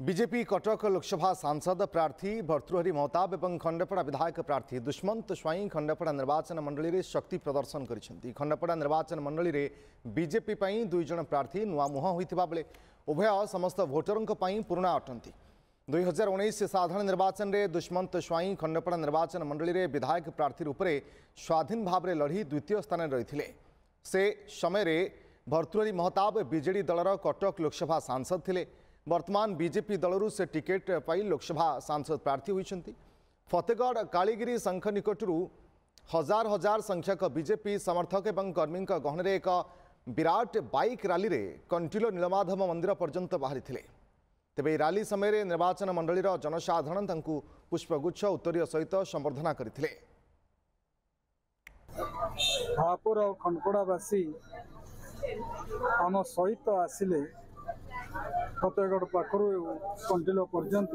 BJP Cuttack Lok Sabha सांसद प्रार्थी भर्तृहरि महताब और खंडेपड़ा विधायक प्रार्थी दुष्मंत स्वाई खंडेपड़ा निर्वाचन मंडली में शक्ति प्रदर्शन कर खंडेपड़ा निर्वाचन मंडली में बीजेपी दुई जन प्रार्थी नुआ मुह होता बेले उभय समस्त भोटरों पुराणा अटंती 2019 साधारण निर्वाचन में दुष्मंत स्वाई खंडेपड़ा निर्वाचन मंडली में विधायक प्रार्थी रूप में स्वाधीन भाव में लड़ी द्वितीय स्थान रही से समय भर्तृहरि महताब बीजेडी दलर कटक लोकसभा सांसद थे। वर्तमान बीजेपी दलरू से टिकेट पाई लोकसभा सांसद प्रार्थी होती। फतेगढ़ कालीगिरी शंख निकटू हजार हजार संख्यक बीजेपी समर्थक और कर्मी गहन एक विराट बाइक रैली रे कंटिलो नीलमाधव मंदिर पर्यंत बाहरी तेबे रैली समय निर्वाचन मंडलीर जनसाधारण पुष्पगुच्छ उत्तरीय सहित संबर्धना करथिले। हापुर और खंडपड़ावासी आम सहित आसिले फतेगढ़ पाखर कंटिलो पर्यंत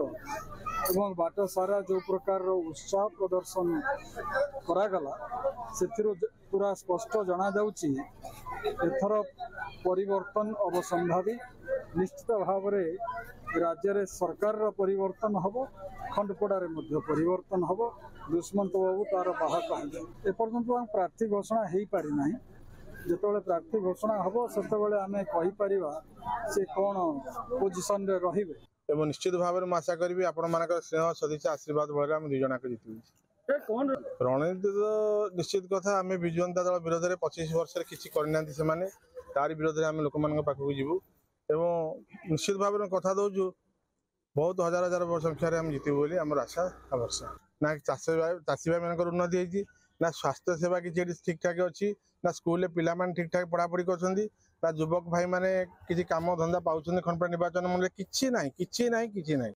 एवं बाट सारा जो प्रकार उत्साह प्रदर्शन करागला से पूरा स्पष्ट जना जाउची एथर परिवर्तन अवसंभावी निश्चित भाव राज्य रे सरकार परिवर्तन हम खंडपड़ारे परिवर्तन हम दुष्मंत बाबू तार बाहक एपर्यंत प्रार्थी घोषणा हो पारि ना जिते प्रार्थी घोषणा हम से आम कहीपर से कौन पोजिशन रे रहिबे एवं निश्चित भाव में आशा करी आपण मान स्नेह सदिच्छा आशीर्वाद भर आम दुई जनाक जीतु रणनीति तो निश्चित कथा आम विजु जनता दल विरोध में 25 वर्ष किसी करना तार विरोध में आम लोक पाखक जीवु एवं निश्चित भाव में कथा दौचु बहुत हजार हजार संख्यार आम जीतु बोली आम आशा भरसा ना चाषी भाई मान उन्नति होती ना स्वास्थ्य सेवा किसी ठीक ठाक अच्छी ना स्कूल पिला ठीक ठाक पढ़ापढ़ी कर युवक भाई मैंने किसी काम धंदा पाँच खंडपड़ा निर्वाचन मंडल किसी ना।